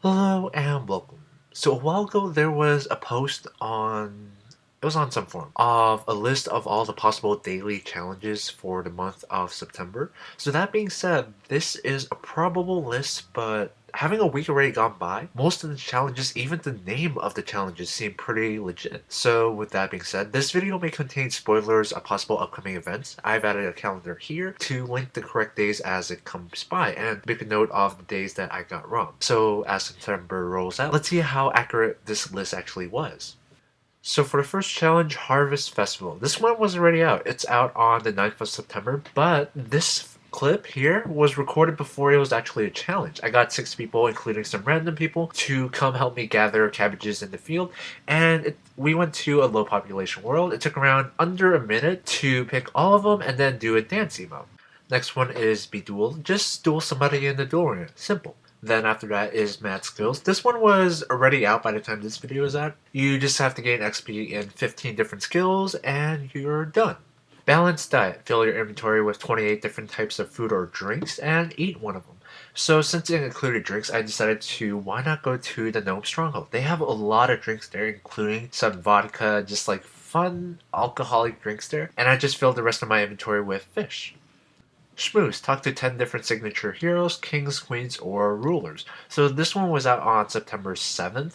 Hello and welcome. So a while ago there was a post on it was on some forum of a list of all the possible daily challenges for the month of September. So that being said, this is a probable list, but having a week already gone by, most of the challenges, even the name of the challenges, seem pretty legit. So with that being said, this video may contain spoilers of possible upcoming events. I've added a calendar here to link the correct days as it comes by and make a note of the days that I got wrong. So as September rolls out, let's see how accurate this list actually was. So for the first challenge, Harvest Festival. This one was already out. It's out on the 9th of September, but this clip here was recorded before it was actually a challenge. I got 6 people, including some random people, to come help me gather cabbages in the field, and we went to a low population world. It took around under a minute to pick all of them and then do a dance emote. Next one is Beduelled. Just duel somebody in the door. Simple. Then after that is Mad Skills. This one was already out by the time this video is out. You just have to gain XP in 15 different skills and you're done. Balanced Diet. Fill your inventory with 28 different types of food or drinks and eat one of them. So since it included drinks, I decided to why not go to the Gnome Stronghold. They have a lot of drinks there, including some vodka, just like fun alcoholic drinks there. And I just filled the rest of my inventory with fish. Schmooze. Talk to 10 different signature heroes, kings, queens, or rulers. So this one was out on September 7th.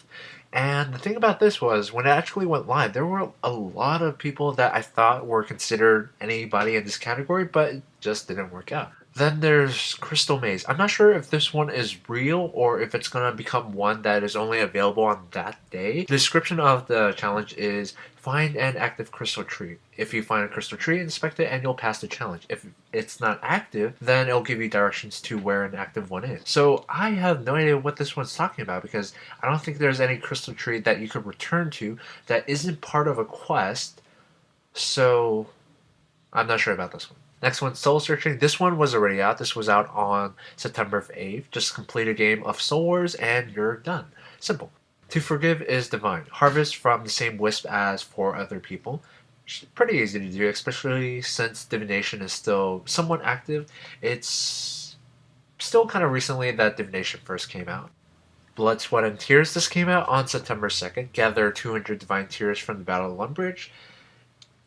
And the thing about this was, when it actually went live, there were a lot of people that I thought were considered anybody in this category, but it just didn't work out. Then there's Crystal Maze. I'm not sure if this one is real or if it's going to become one that is only available on that day. The description of the challenge is find an active crystal tree. If you find a crystal tree, inspect it and you'll pass the challenge. If it's not active, then it'll give you directions to where an active one is. So I have no idea what this one's talking about because I don't think there's any crystal tree that you could return to that isn't part of a quest. So I'm not sure about this one. Next one, Soul Searching. This one was already out. This was out on September 8th. Just complete a game of Soul Wars and you're done. Simple. To Forgive is Divine. Harvest from the same wisp as 4 other people. Pretty easy to do, especially since divination is still somewhat active. It's still kind of recently that divination first came out. Blood, Sweat, and Tears. This came out on September 2nd. Gather 200 divine tears from the Battle of Lumbridge.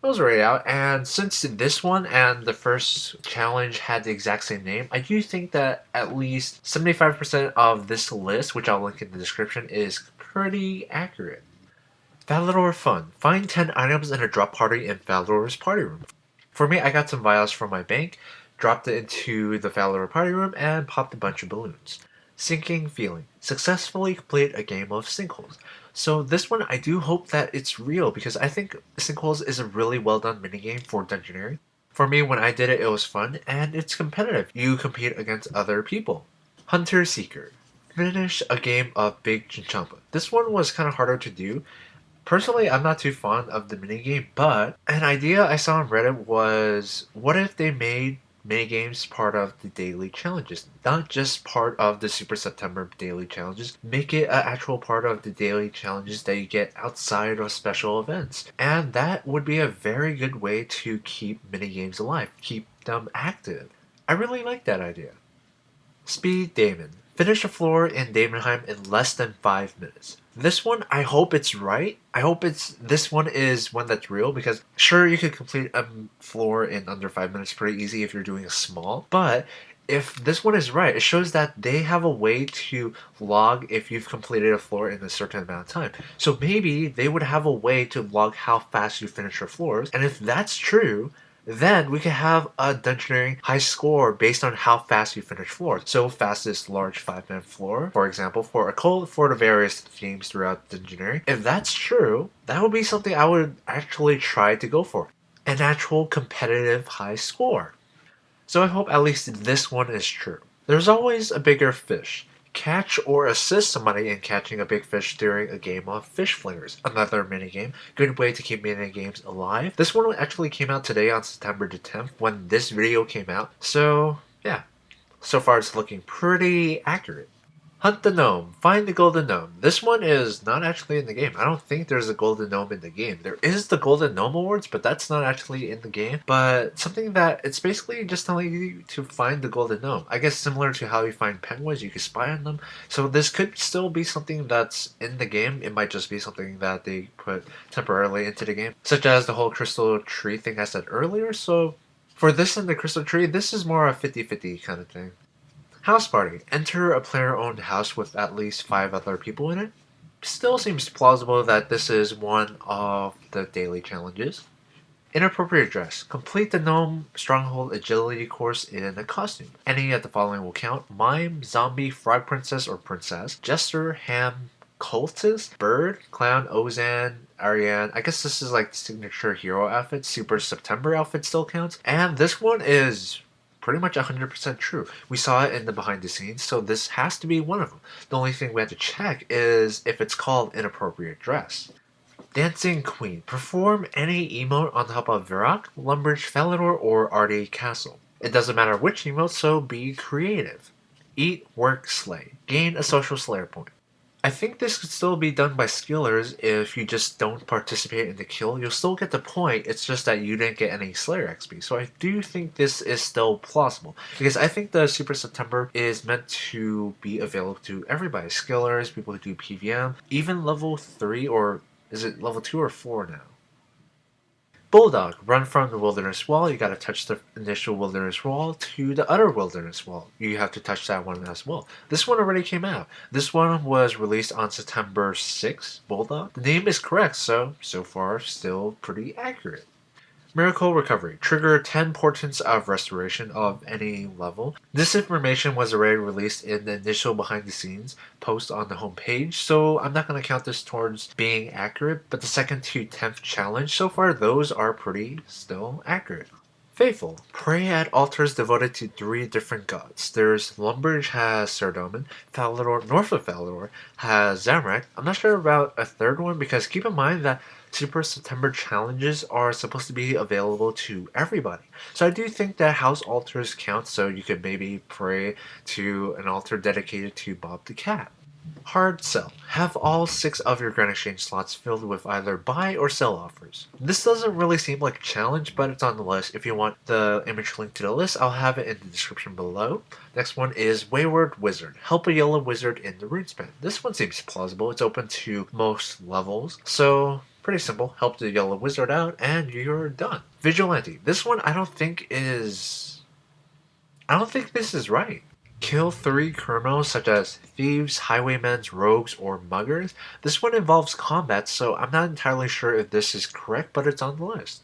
It was already out, and since this one and the first challenge had the exact same name, I do think that at least 75% of this list, which I'll link in the description, is pretty accurate. Valador Fun. Find 10 items in a drop party in Valador's party room. For me, I got some vials from my bank, dropped it into the Valador party room, and popped a bunch of balloons. Sinking Feeling. Successfully complete a game of sinkholes. So this one, I do hope that it's real because I think sinkholes is a really well done minigame for Dungeoneering. For me, when I did it, it was fun and it's competitive. You compete against other people. Hunter Seeker. Finish a game of Big Chinchompa. This one was kind of harder to do. Personally, I'm not too fond of the minigame, but an idea I saw on Reddit was, what if they made minigames part of the daily challenges, not just part of the Super September daily challenges. Make it an actual part of the daily challenges that you get outside of special events. And that would be a very good way to keep minigames alive, keep them active. I really like that idea. Speed Damon. Finish a floor in Damonheim in less than 5 minutes. This one, I hope it's right. I hope this one is one that's real because sure, you could complete a floor in under 5 minutes pretty easy if you're doing a small, but if this one is right, it shows that they have a way to log if you've completed a floor in a certain amount of time. So maybe they would have a way to log how fast you finish your floors, and if that's true, then we can have a Dungeoneering high score based on how fast you finish floors. So fastest large 5-minute floor, for example, for a cult for the various themes throughout Dungeoneering. If that's true, that would be something I would actually try to go for. An actual competitive high score. So I hope at least this one is true. There's always a bigger fish. Catch or assist somebody in catching a big fish during a game of Fish Flingers. Another minigame. Good way to keep minigames alive. This one actually came out today on September the 10th when this video came out. So, yeah. So far it's looking pretty accurate. Hunt the gnome. Find the golden gnome. This one is not actually in the game. I don't think there's a golden gnome in the game. There is the golden gnome awards, but that's not actually in the game. But something that it's basically just telling you to find the golden gnome. I guess similar to how you find penguins, you can spy on them. So this could still be something that's in the game. It might just be something that they put temporarily into the game, such as the whole crystal tree thing I said earlier. So for this and the crystal tree, this is more a 50-50 kind of thing. House party. Enter a player-owned house with at least 5 other people in it. Still seems plausible that this is one of the daily challenges. Inappropriate dress. Complete the Gnome Stronghold Agility course in a costume. Any of the following will count: mime, zombie, frog princess or princess, jester, ham, cultist, bird, clown, Ozan, Ariane. I guess this is like the signature hero outfit. Super September outfit still counts. And this one is pretty much 100% true. We saw it in the behind the scenes, so this has to be one of them. The only thing we have to check is if it's called inappropriate dress. Dancing Queen. Perform any emote on top of Virak, Lumbridge, Falador, or Arde Castle. It doesn't matter which emote, so be creative. Eat, work, slay. Gain a social slayer point. I think this could still be done by skillers if you just don't participate in the kill. You'll still get the point, it's just that you didn't get any Slayer XP. So I do think this is still plausible. Because I think the Super September is meant to be available to everybody. Skillers, people who do PVM, even level 3 or is it level 2 or 4 now? Bulldog, run from the wilderness wall. You gotta touch the initial wilderness wall to the other wilderness wall. You have to touch that one as well. This one already came out. This one was released on September 6th, Bulldog. The name is correct, so far still pretty accurate. Miracle Recovery. Trigger 10 portents of restoration of any level. This information was already released in the initial behind the scenes post on the homepage, so I'm not going to count this towards being accurate, but the 2nd to 10th challenge, so far those are pretty still accurate. Faithful. Pray at altars devoted to 3 different gods. There's Lumbridge has Sardomin, Falador, north of Falador, has Zamorak. I'm not sure about a 3rd one because keep in mind that Super September challenges are supposed to be available to everybody. So I do think that house altars count, so you could maybe pray to an altar dedicated to Bob the Cat. Hard sell. Have all 6 of your Grand Exchange slots filled with either buy or sell offers. This doesn't really seem like a challenge, but it's on the list. If you want the image link to the list, I'll have it in the description below. Next one is Wayward Wizard. Help a yellow wizard in the Runescape. This one seems plausible. It's open to most levels, so pretty simple. Help the yellow wizard out and you're done. Vigilante. This one I don't think this is right. Kill 3 criminals such as thieves, highwaymen, rogues, or muggers. This one involves combat, so I'm not entirely sure if this is correct, but it's on the list.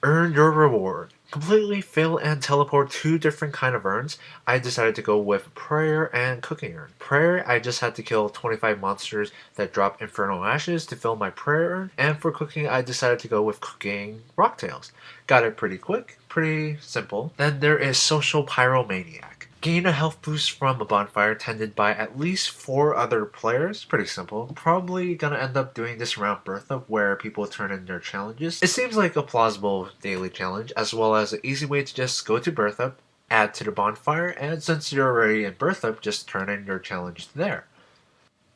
Earn your reward. Completely fill and teleport 2 different kind of urns. I decided to go with prayer and cooking urn. Prayer, I just had to kill 25 monsters that drop infernal ashes to fill my prayer urn. And for cooking, I decided to go with cooking rocktails. Got it pretty quick, pretty simple. Then there is social pyromaniac. Gain a health boost from a bonfire tended by at least 4 other players. Pretty simple. Probably gonna end up doing this around Birth Up where people turn in their challenges. It seems like a plausible daily challenge as well as an easy way to just go to Birth Up, add to the bonfire, and since you're already in Birth Up, just turn in your challenge there.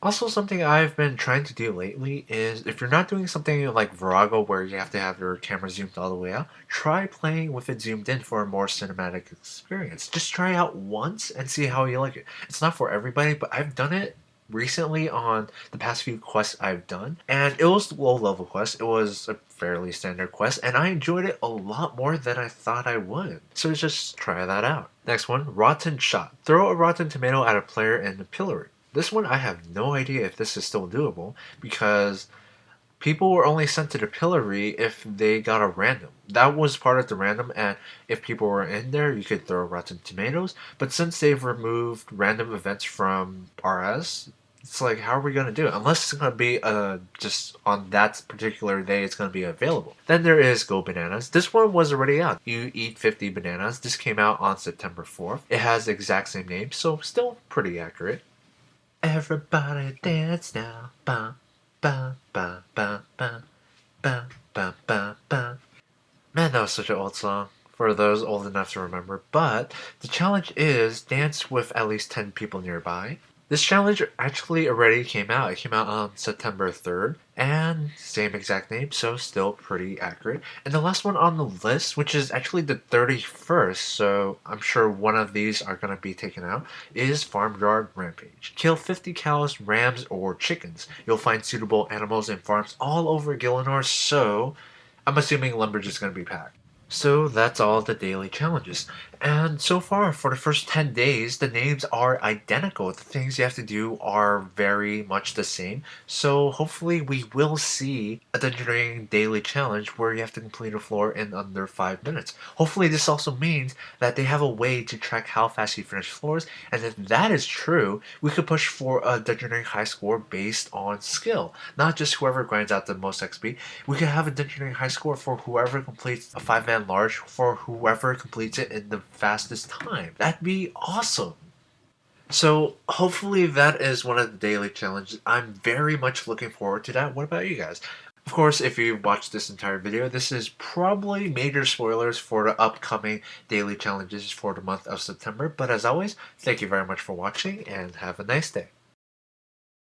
Also, something I've been trying to do lately is if you're not doing something like Virago where you have to have your camera zoomed all the way out, try playing with it zoomed in for a more cinematic experience. Just try out once and see how you like it. It's not for everybody, but I've done it recently on the past few quests I've done, and it was low level quest. It was a fairly standard quest, and I enjoyed it a lot more than I thought I would. So just try that out. Next one, Rotten Shot. Throw a rotten tomato at a player in the pillory. This one, I have no idea if this is still doable because people were only sent to the pillory if they got a random. That was part of the random, and if people were in there, you could throw rotten tomatoes. But since they've removed random events from RS, it's like, how are we going to do it? Unless it's going to be just on that particular day, it's going to be available. Then there is Go Bananas. This one was already out. You eat 50 bananas. This came out on September 4th. It has the exact same name, so still pretty accurate. Everybody dance now. Ba, ba, ba, ba, ba, ba, ba, ba, ba. Man, that was such an old song for those old enough to remember. But the challenge is dance with at least 10 people nearby. This challenge actually already came out. It came out on September 3rd, and same exact name, so still pretty accurate. And the last one on the list, which is actually the 31st, so I'm sure one of these are going to be taken out, is Farmyard Rampage. Kill 50 cows, rams, or chickens. You'll find suitable animals in farms all over Gielinor, so I'm assuming Lumbridge is going to be packed. So that's all the daily challenges. And so far, for the first 10 days, the names are identical. The things you have to do are very much the same. So hopefully we will see a Dungeoneering daily challenge where you have to complete a floor in under 5 minutes. Hopefully this also means that they have a way to track how fast you finish floors, and if that is true, we could push for a Dungeoneering high score based on skill. Not just whoever grinds out the most XP. We could have a Dungeoneering high score for whoever completes a 5-man large, for whoever completes it in the fastest time. That'd be awesome. So hopefully that is one of the daily challenges. I'm very much looking forward to that. What about you guys? Of course, if you watched this entire video, this is probably major spoilers for the upcoming daily challenges for the month of September. But as always, thank you very much for watching and have a nice day.